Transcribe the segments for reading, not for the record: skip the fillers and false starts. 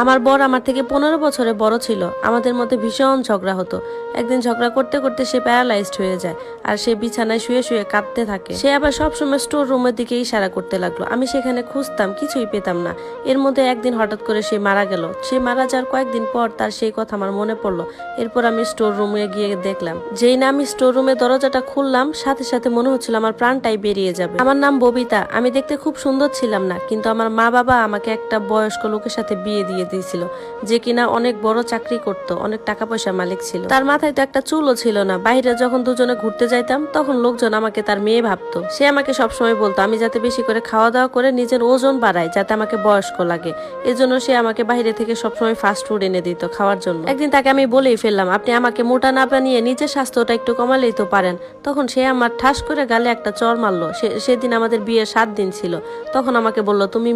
আমার বর আমার থেকে 15 বছরে বড় ছিল। আমাদের মধ্যে ভীষণ ঝগড়া হতো। একদিন ঝগড়া করতে করতে সে প্যারালাইজড হয়ে যায় আর সে বিছানায় শুয়ে শুয়ে কাঁদতে থাকে। সে আবার সবসময় স্টোর রুমের দিকে ইশারা করতে লাগলো। আমি সেখানে খুঁজতাম, কিছুই পেতাম না। এর মধ্যে একদিন হঠাৎ করে সে মারা গেল। সে মারা যাওয়ার কয়েকদিন পর তার সেই কথা আমার মনে পড়লো। এরপর আমি স্টোর রুমে গিয়ে দেখলাম, যেই না আমি স্টোর রুমের দরজাটা খুললাম, সাথে সাথে মনে হচ্ছিল আমার প্রাণটাই বেরিয়ে যাবে। আমার নাম ববিতা। আমি দেখতে খুব সুন্দর ছিলাম না, কিন্তু আমার মা বাবা আমাকে একটা বয়স্ক লোকের সাথে বিয়ে দিয়ে দিয়েছিল, যে কিনা অনেক বড় চাকরি করত, অনেক টাকা পয়সা মালিক ছিল। তার মাথায় তো একটা চুলও ছিল না। বাইরে যখন দুজনে ঘুরতে যাইতাম তখন লোকজন আমাকে তার মেয়ে ভাবতো। সে আমাকে সবসময় বলতো আমি যাতে বেশি করে খাওয়া দাওয়া করে নিজের ওজন বাড়াই, যাতে আমাকে বয়স্ক লাগে। এজন্য সে আমাকে বাইরে থেকে সবসময় ফাস্ট ফুড এনে দিত খাওয়ার জন্য। একদিন তাকে আমি বলেই ফেললাম, আপনি আমাকে মোটা না বানিয়ে নিজের স্বাস্থ্যটা একটু কমালেই তো পারেন। তখন সে আমার ঠাস করে গালে একটা চড় মারলো। সেদিন আমাদের বিয়ের 7 দিন ছিল। তখন আমাকে বললো, তুমি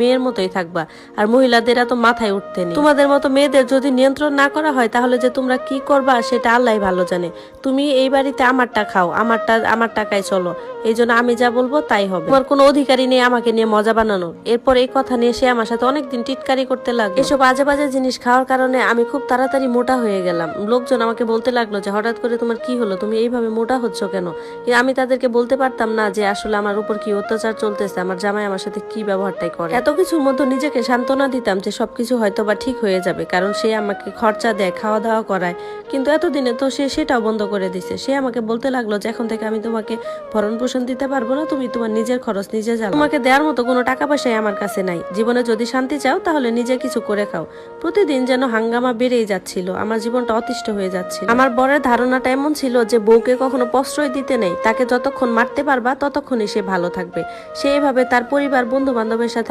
মেয়ের মতোই থাকবা, আর মহিলাদের এত মাথায় উঠতে নেই। তোমাদের মতো মেয়েদের যদি নিয়ন্ত্রণ না করা হয় তাহলে যে তোমরা কি করবা সেটা আল্লাহ ভালো জানে। তুমি এই বাড়িতে আমারটা খাও, আমার টাকায় চলো। এই জন্য আমি যা বলবো তাই হবে। তোমার কোনো অধিকারই নেই আমাকে নিয়ে মজা বানানোর। এরপর এই কথা নিয়ে সে আমার সাথে অনেকদিন টিটকারি করতে লাগলো। এসব বাজে বাজে জিনিস খাওয়ার কারণে আমি খুব তাড়াতাড়ি মোটা হয়ে গেলাম। লোকজন আমাকে বলতে লাগলো যে হঠাৎ করে তোমার কি হলো, তুমি এইভাবে মোটা হচ্ছ কেন? আমি তাদেরকে বলতে পারতাম না যে আসলে আমার উপর কি অত্যাচার চলতেছে, আমার জামাই আমার সাথে কি ব্যবহারটাই করে। এত কিছুর মধ্যে নিজেকে সান্ত্বনা দিতাম যে সবকিছু হয়তো বা ঠিক হয়ে যাবে, কারণ সে আমাকে খরচা দেয়, খাওয়া দাওয়া করায়। কিন্তু এতদিনে তো সে সেটাও বন্ধ করে দিছে। সে আমাকে বলতে লাগলো যে এখন থেকে আমি তোমাকে ভরণ পোষণ দিতে পারবো না, তুমি তোমার নিজের খরচ নিজে যাও, তোমাকে দেওয়ার মতো কোনো টাকা পয়সাই আমার কাছে নাই। জীবনে যদি শান্তি চাও তাহলে নিজে কিছু করে খাও। প্রতিদিন যেন হাঙ্গামা বেড়েই যাচ্ছিল, আমার জীবনটা অতিষ্ঠ হয়ে যাচ্ছিল। আমার বরের ধারণাটা এমন ছিল যে বউকে কখনো প্রশ্রয় দিতে নেই, তাকে যতক্ষণ মারতে পারবা ততক্ষণই সে ভালো থাকবে। সে এভাবে তার পরিবার বন্ধু বান্ধবের সাথে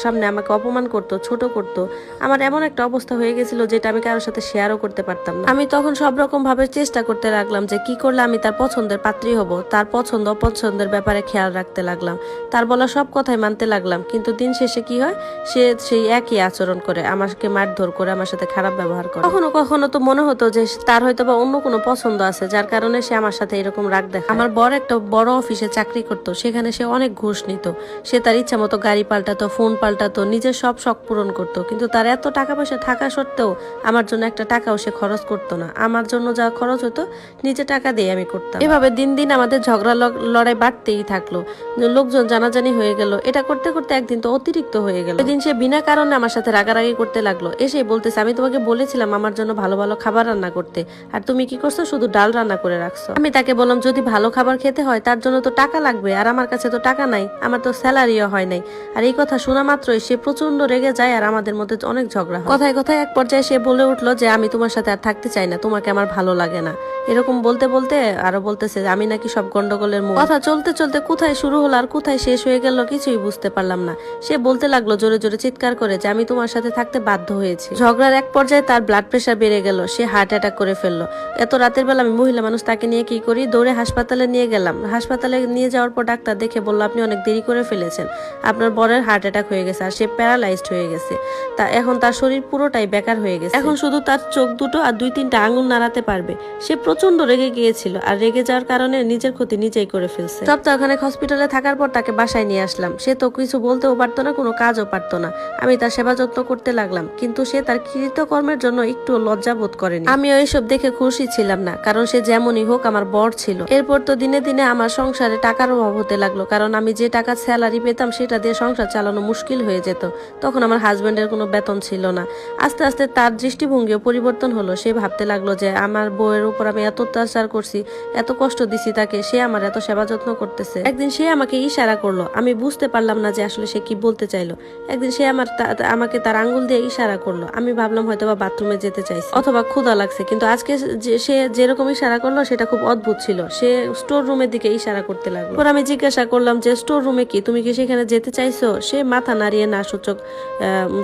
সামনে আমাকে অপমান করতো, ছোট করতো। আমার এমন একটা অবস্থা হয়ে গেছিল যেটা আমি কারোর সাথে শেয়ারও করতে পারতাম না। আমি তখন সব রকম ভাবে চেষ্টা করতে লাগলাম যে কি করলে আমি তার পছন্দের পাত্রী হব। তার পছন্দ অপছন্দের ব্যাপারে খেয়াল রাখতে লাগলাম, তার বলা সব কথাই মানতে লাগলাম। কিন্তু দিন শেষে কি হয়, সে সেই একই আচরণ করে, আমাকে মারধর করে, আমার সাথে খারাপ ব্যবহার করে। কখনো কখনো তো মনে হতো যে তার হয়তো বা অন্য কোনো পছন্দ আছে, যার কারণে সে আমার সাথে এরকম রাগ দেখায়। আমার বড় একটা বড় অফিসে চাকরি করতো, সেখানে সে অনেক ঘুষ নিত। সে তার ইচ্ছা মতো গাড়ি পাল্টাতো, ফোন পাল্টাতো, নিজের সব শখ পূরণ করতো। কিন্তু তার এত টাকা পয়সা থাকা সত্ত্বেও আমার জন্য একটা টাকাও সে খরচ করতো না। আমার জন্য যা খরচ হতো নিজে টাকা দিয়ে আমি করতাম। এভাবে দিন দিন আমাদের ঝগড়া লড়াই বাড়তেই থাকলো। লোকজন জানাজানি হয়ে গেল। এটা করতে করতে একদিন তো অতিরিক্ত হয়ে গেল। একদিন সে বিনা কারণে আমার সাথে রাগারাগি করতে লাগলো। এসে বলতেছে, আমি তোমাকে বলেছিলাম আমার জন্য ভালো ভালো খাবার রান্না করতে, আর তুমি কি করছো, শুধু ডাল রান্না করে রাখছো। আমি তাকে বললাম, যদি ভালো খাবার খেতে হয় তার জন্য তো টাকা লাগবে, আর আমার কাছে তো টাকা নাই, আমার তো স্যালারিও হয় নাই। আর এই কথা শোনা মাত্রই সে প্রচন্ড রেগে যায়, আর আমাদের মধ্যে অনেক ঝগড়া হয়। কথায় কথায় এক পর্যায়ে সে বলে উঠলো যে আমি তোমার সাথে আর থাকতে চাই না, তোমাকে আমার ভালো লাগে না। এরকম বলতে বলতে আরো বলতেছে যে আমি নাকি সব গন্ডগোলের মূল। কথা চলতে চলতে কোথায় শুরু হলো আর কোথায় শেষ হয়ে গেল কিছুই বুঝতে পারলাম না। সে বলতে লাগলো জোরে জোরে চিৎকার করে যে আমি তোমার সাথে থাকতে বাধ্য হয়েছি। ঝগড়ার এক পর্যায়ে তার ব্লাড প্রেশার বেড়ে গেল, সে হার্ট অ্যাটাক করে ফেললো। এত রাতের বেলা আমি মহিলা মানুষ, তাকে নিয়ে কি করি, দৌড়ে হাসপাতালে নিয়ে গেলাম। হাসপাতালে নিয়ে যাওয়ার পর ডাক্তার দেখে বললো আপনি অনেক দেরি করে ফেলেছেন, আপনার বরের হার্ট অ্যাটাক হয়ে গেছে, আর সে প্যারালাইজড হয়ে গেছে। তা এখন তার শরীর পুরোটাই বেকার হয়ে গেছে, এখন শুধু তার চোখ দুটো আর 2-3টা আঙুল নাড়াতে পারবে। সে প্রচন্ড রেগে গিয়েছিল, আর রেগে যাওয়ার কারণে নিজের ক্ষতি নিজেই করে ফেলছে। সপ্তাহখানেক হসপিটালে থাকার পর তাকে বাসায় নিয়ে আসলাম। সে তো কিছু বলতেও পারতো না, কোনো কাজও পারতো না। আমি তার সেবা যত্ন করতে লাগলাম, কিন্তু সে তার কৃতকর্মের জন্য একটু লজ্জা বোধ করেনি। আমি ওইসব দেখে খুশি ছিলাম না, কারণ সে যেমনই হোক আমার বর ছিল। এরপর তো দিনে দিনে আমার সংসারে টাকার অভাব হতে লাগলো, কারণ আমি যে টাকা স্যালারি পেতাম সেটা দিয়ে সংসার চালানো মুশকিল হয়ে যেত। তখন আমার হাজবেন্ডের কোনো বেতন ছিল না। আস্তে আস্তে তার দৃষ্টিভঙ্গিও পরিবর্তন হলো। সে ভাবতে লাগলো যে আমার বউয়ের উপর আমি এত অত্যাচার করছি, এত কষ্ট দিছি তাকে, সে আমার এত সেবা যত্ন করতেছে। একদিন সে আমাকে ইশারা করলো, আমি বুঝতে পারলাম না যে আসলে সে কি বলতে চাইলো। একদিন সে আমাকে তার আঙ্গুল দিয়ে ইশারা করলো। আমি ভাবলাম হয়তো বা বাথরুমে যেতে চাইছে অথবা ক্ষুধা লাগছে, কিন্তু আজকে সে যেরকম ইশারা করলো সেটা খুব অদ্ভুত ছিল। সে স্টোর রুমের দিকে ইশারা করতে লাগলো। পর আমি জিজ্ঞাসা করলাম যে স্টোর রুমে কি, তুমি কি সেখানে যেতে চাইছো? সে মাথা নাড়িয়ে না সূচক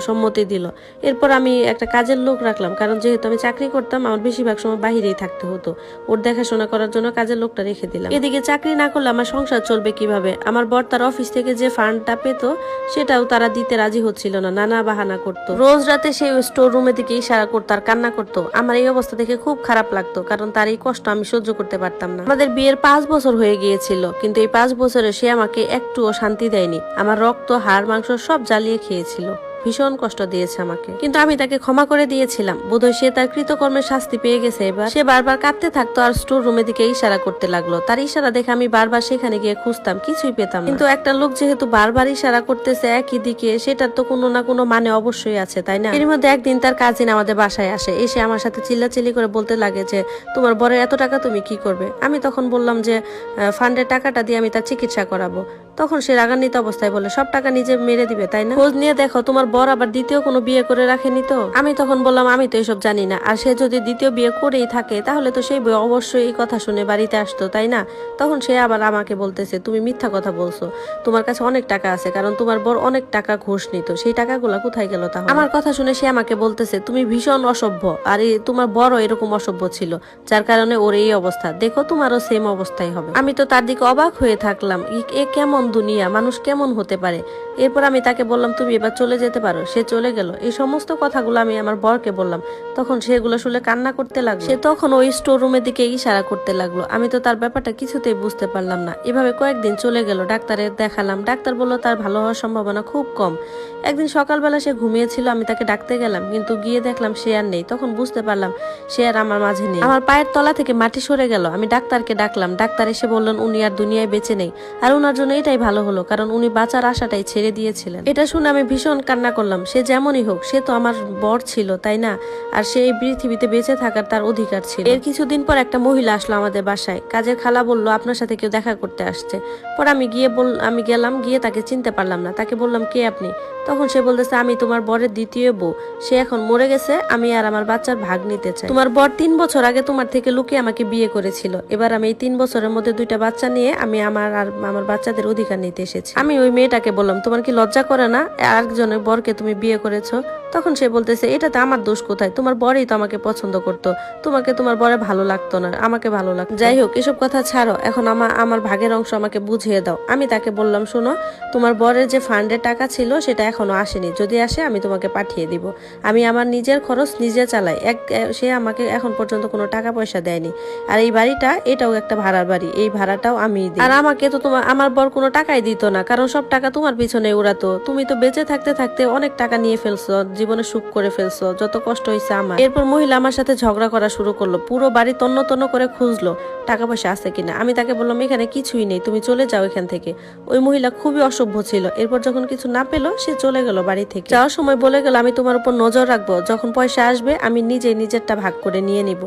সম্মতি দিল। এরপর আমি একটা কাজের লোক রাখলাম, কারণ যেহেতু আমি চাকরি করতাম আমার বেশিরভাগ সময় বাহিরেই থাকতে হতো। ওর দেখাশোনা করার জন্য কাজের লোকটা রেখে দিলাম। এদিকে চাকরি না করলে আমার সংসার চলবে কিভাবে? আমার বর তার অফিস থেকে যে ফান্ডটা পেত সেটাও তারা দিতে রাজি হচ্ছিল না, নানা বাহানা করতো। রোজ রাতে সে স্টোর রুমের দিকে ইশারা করতো আর কান্না করতো। আমার এই অবস্থা দেখে খুব খারাপ লাগতো, কারণ তার এই কষ্ট আমি সহ্য করতে পারতাম না। আমাদের বিয়ের 5 বছর হয়ে গিয়েছিল, কিন্তু এই 5 বছরে সে আমাকে একটুও শান্তি দেয়নি। আমার রক্ত, হাড়, মাংস সব জ্বালিয়ে খেয়েছিল। ভীষণ কষ্ট দিয়েছে আমাকে, কিন্তু আমি তাকে ক্ষমা করে দিয়েছিলাম। বোধহয় সে তার কৃতকর্মের শাস্তি পেয়ে গেছে। এবার সে বারবার কাঁদতে থাকতো আর স্টোর রুমের দিকে ইশারা করতে লাগলো। তার ইশারা দেখে আমি বারবার সেখানে গিয়ে খুঁজতাম, কিছুই পেতাম না। কিন্তু একটা লোক যেহেতু বারবার ইশারা করতেছে একই দিকে, সেটার তো কোনো না কোনো মানে অবশ্যই আছে, তাই না? এর মধ্যে একদিন তার কাজিন আমাদের বাসায় আসে, এসে আমার সাথে চিল্লাচিল্লি করে বলতে লাগে যে তোমার বরের এত টাকা তুমি কি করবে? আমি তখন বললাম যে ফান্ডের টাকাটা দিয়ে আমি তার চিকিৎসা করাবো। তখন সে রাগান্বিত অবস্থায় বলে সব টাকা নিজে মেরে দিবে, তাই না? খোঁজ নিয়ে দেখো তোমার বর আবার দ্বিতীয় কোনো বিয়ে করে রাখেনি তো? আমি তখন বললাম আমি তো এসব জানি না, আর সে যদি দ্বিতীয় বিয়ে করেই থাকে তাহলে তো সেই অবশ্যই এই কথা শুনে বাড়িতে আসতো, তাই না? তখন সে আবার আমাকে বলতেছে তুমি মিথ্যা কথা বলছো, তোমার কাছে অনেক টাকা আছে, কারণ তোমার বর অনেক টাকা ঘুষ নিত, সেই টাকাগুলো কোথায় গেল? তাহলে আমার কথা শুনে সে আমাকে বলতেছে তুমি ভীষণ অসভ্য, আর তোমার বড় এরকম অসভ্য ছিল, যার কারণে ওর এই অবস্থা, দেখো তোমারও সেম অবস্থাই হবে। আমি তো তার দিকে অবাক হয়ে থাকলাম, এ কেমন দুনিয়া, মানুষ কেমন হতে পারে। এরপর আমি তাকে বললাম তুমি এবার চলে যেতে পারো। সে চলে গেল। এই সমস্ত কথাগুলো আমি আমার বরকে বললাম, তখন সেগুলো শুনে কান্না করতে লাগলো। সে তখন ওই স্টোর রুমের দিকে ইশারা করতে লাগলো। আমি তো তার ব্যাপারটা কিছুতেই বুঝতে পারলাম না। এভাবে কয়েকদিন চলে গেল। ডাক্তারের দেখালাম, ডাক্তার বললো তার ভালো হওয়ার সম্ভাবনা খুব কম। একদিন সকালবেলা সে ঘুমিয়েছিল, আমি তাকে ডাকতে গেলাম, কিন্তু গিয়ে দেখলাম সে আর নেই। তখন বুঝতে পারলাম সে আর আমার মাঝে নেই। আমার পায়ের তলা থেকে মাটি সরে গেল। আমি ডাক্তারকে ডাকলাম, ডাক্তার এসে বললেন উনি আর দুনিয়ায় বেঁচে নেই, আর ওনার জন্য এটাই ভালো হলো, কারণ উনি বাঁচার আশাটাই ছেড়ে দিয়েছিলেন। এটা শুনে আমি ভীষণ কান্না করলাম। সে যেমনই হোক, সে তো আমার বর ছিল, তাই না? আর সে এই পৃথিবীতে বেঁচে থাকার তার অধিকার ছিল। এর কিছুদিন পর একটা মহিলা আসলো আমাদের বাসায়। কাজের খালা বলল আপনার সাথে কেউ দেখা করতে আসছে। পর আমি গেলাম, গিয়ে তাকে চিনতে পারলাম না। তাকে বললাম কে আপনি? তখন সে বলতেছে আমি তোমার বরের দ্বিতীয় বউ, সে এখন মরে গেছে, আমি আর আমার বাচ্চার ভাগ নিতে চাই। তোমার বর 3 বছর আগে তোমার থেকে লুকিয়ে আমাকে বিয়ে করেছিল। এবার আমি এই 3 বছরের মধ্যে 2টা বাচ্চা নিয়ে আমি আমার আর আমার বাচ্চাদের অধিকার নিতে এসেছি। আমি ওই মেয়েটাকে বললাম তোমার কি লজ্জা করে না, আরেকজনের বরকে তুমি বিয়ে করেছো? তখন সে বলতেছে এটাতে আমার দোষ কোথায়, তোমার বরই তো আমাকে পছন্দ করতো, তোমাকে তোমার বরে ভালো লাগতো না, আমাকে ভালো লাগতো। যাই হোক এসব কথা ছাড়ো, এখন আমার ভাগের অংশ আমাকে বুঝিয়ে দাও। আমি তাকে বললাম শোনো, তোমার বরের যে ফান্ডের টাকা ছিল সেটা এখনো আসেনি, যদি আসে আমি তোমাকে পাঠিয়ে দিব। আমি আমার নিজের খরচ নিজে চালাই। সে আমাকে এখন পর্যন্ত কোনো টাকা পয়সা দেয়নি। আর এই বাড়িটা এটাও একটা ভাড়ার বাড়ি, এই ভাড়াটাও আমি দিই। আর আমাকে তো আমার বর কোনো টাকাই দিত না, কারণ সব টাকা তোমার পিছনে উড়াতো। তুমি তো বেঁচে থাকতে থাকতে অনেক টাকা নিয়ে ফেলছো, জীবনে সুখ করে ফেলছো, যত কষ্ট হয়েছে আমার। এরপর মহিলা আমার সাথে ঝগড়া করা শুরু করলো, পুরো বাড়ি তন্ন তন্ন করে খুঁজলো টাকা পয়সা আছে কিনা। আমি তাকে বললাম এখানে কিছুই নেই, তুমি চলে যাও এখান থেকে। ওই মহিলা খুবই অসভ্য ছিল। এরপর যখন কিছু না পেলো সে চলে গেল বাড়ি থেকে। যাওয়ার সময় বলে গেল আমি তোমার উপর নজর রাখবো, যখন পয়সা আসবে আমি নিজেরটা ভাগ করে নিয়ে নিব।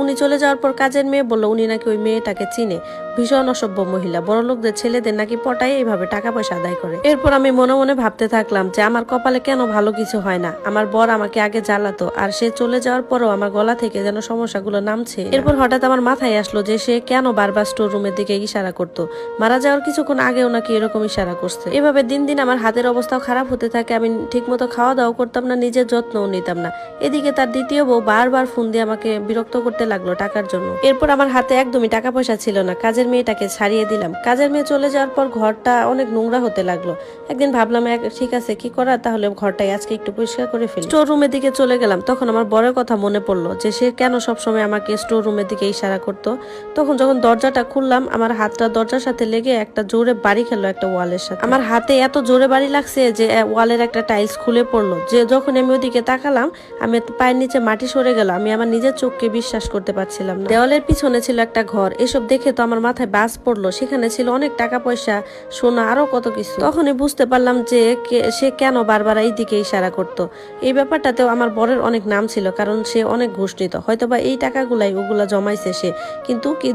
উনি চলে যাওয়ার পর কাজের মেয়ে বললো উনি নাকি ওই মেয়েটাকে চিনে। ভীষণ অসভ্য মহিলা, বড় লোকদের ছেলেদের নাকি পটায় এইভাবে টাকা পয়সা আদায় করে। এরপর আমি মনে মনে ভাবতে থাকলাম যে আমার কপালে কেন ভালো কিছু হয় না। আমার বর আমাকে আগে জ্বালাতো, আর সে চলে যাওয়ার পরও আমার গলা থেকে যেন সমস্যাগুলো নামছে। এরপর হঠাৎ আমার মাথায় আসলো যে সে কেন বারবার স্টোর রুমের দিকে ইশারা করতো, মারা যাওয়ার কিছুক্ষণ আগেও নাকি এরকম ইশারা করছে। এভাবে দিন দিন আমার হাতের অবস্থাও খারাপ হতে থাকে। আমি ঠিকমতো খাওয়া দাওয়া করতাম না, নিজের যত্নও নিতাম না। এদিকে তার দ্বিতীয় বউ বারবার ফোন দিয়ে আমাকে বিরক্ত করতে লাগলো টাকার জন্য। এরপর আমার হাতে একদমই টাকা পয়সা ছিল না। কাজের মেয়েটাকে ছাড়িয়ে দিলাম। কাজের মেয়ে চলে যাওয়ার পর ঘরটা অনেক নোংরা হতে লাগলো। একদিন ভাবলাম ঠিক আছে কি করার, তাহলে ঘরটাই আজকে একটু পরিষ্কার করে ফেলি। স্টোর রুমের দিকে চলে গেলাম। তখন আমার বরের কথা মনে পড়লো যে সে কেন সবসময় আমাকে স্টোর রুমের দিকে ইশারা করতো। তখন যখন দরজাটা খুললাম, আমার হাতটা দরজার সাথে লেগে একটা জোরে বাড়ি খেলো একটা ওয়ালের সাথে। আমার হাতে এত জোরে বাড়ি লাগছে যে ওয়ালের একটা টাইলস খুলে পড়লো। যে যখন আমি ওদিকে তাকালাম, আমি পায়ের নিচে মাটি সরে গেল। আমি আমার নিজের চোখকে বিশ্বাস করতে পারছিলাম না। দেওয়ালের পিছনে ছিল একটা ঘর। এসব দেখে তো আমার মাথায় বাজ পড়লো। সেখানে ছিল অনেক টাকা পয়সা, সোনা, আরো কত কিছু। তখনই বুঝতে পারলাম যে সে কেন বারবার এই দিকে ইশারা করতো। এই ব্যাপারটাতেও আমার বরের অনেক নাম ছিল, কারণ সে অনেক ঘুষ নিত। হয়তোবা এই টাকাগুলাই ওগুলা জমাইছে সে, কিন্তু কি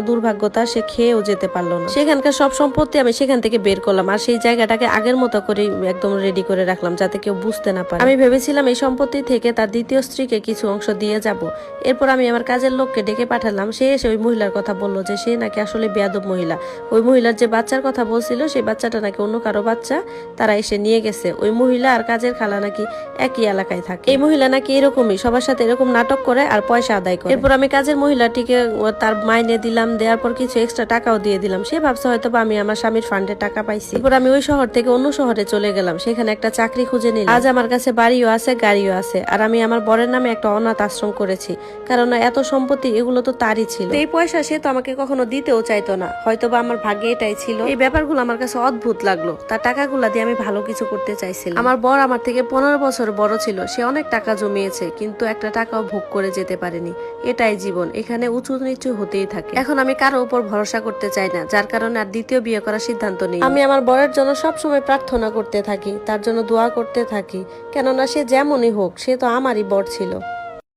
দুর্ভাগ্যতা, সে খেয়েও যেতে পারলো না। সেখানকার সব সম্পত্তি আমি সেখান থেকে বের করলাম, আর সেই জায়গাটাকে আগের মতো করে একদম রেডি করে রাখলাম যাতে কেউ বুঝতে না পারে। আমি ভেবেছিলাম এই সম্পত্তি থেকে তার দ্বিতীয় স্ত্রীকে কিছু অংশ দিয়ে যাব। এরপর আমি আমার কাজের লোককে ডেকে পাঠালাম। সে এসে ওই মহিলার কথা বললো যে সে নাকি আসলে বেয়াদব মহিলা। ওই মহিলার যে বাচ্চার কথা বলছিল সেই বাচ্চাটা নাকি অন্য কারো বাচ্চা, তারা এসে নিয়ে গেছে। ওই মহিলা আর কাজের খালা নাকি নাকি একই এলাকায় থাকে। এই মহিলা নাকি এরকমই সবার সাথে এরকম নাটক করে আর পয়সা আদায় করে। এরপর আমি কাজের মহিলাটিকে তার মাইনে দিলাম, দেওয়ার পর কিছু এক্সট্রা টাকাও দিয়ে দিলাম। সে ভাবছে হয়তো আমি আমার স্বামীর ফান্ডে টাকা পাইছি। এরপর আমি ওই শহর থেকে অন্য শহরে চলে গেলাম, সেখানে একটা চাকরি খুঁজে নিলাম। আজ আমার কাছে বাড়িও আছে, গাড়িও আছে, আর আমি আমার বরের নামে একটা অনাথ আশ্রম করেছি, কারণ এত সম্পত্তি এগুলো তো তারই ছিল। এই পয়সা সে তো আমাকে কখনো দিতেও চাইতো না, হয়তো বা আমার ভাগ্যে এটাই ছিল। এই ব্যাপারগুলো আমার কাছে অদ্ভুত লাগলো। তার টাকাগুলা দিয়ে আমি ভালো কিছু করতে চাইছিলাম। আমার বর আমার থেকে 15 বছর বড় ছিল, সে অনেক টাকা জমিয়েছে, কিন্তু একটা টাকাও ভোগ করে যেতে পারেনি। এটাই জীবন, এখানে উঁচু নিচু হতেই থাকে। এখন আমি কারো উপর ভরসা করতে চাই না, যার কারণে আর দ্বিতীয় বিয়ে করার সিদ্ধান্ত নিই। আমি আমার বরের জন্য সবসময় প্রার্থনা করতে থাকি, তার জন্য দোয়া করতে থাকি, কেননা সে যেমনই হোক সে তো আমারই বর ছিল।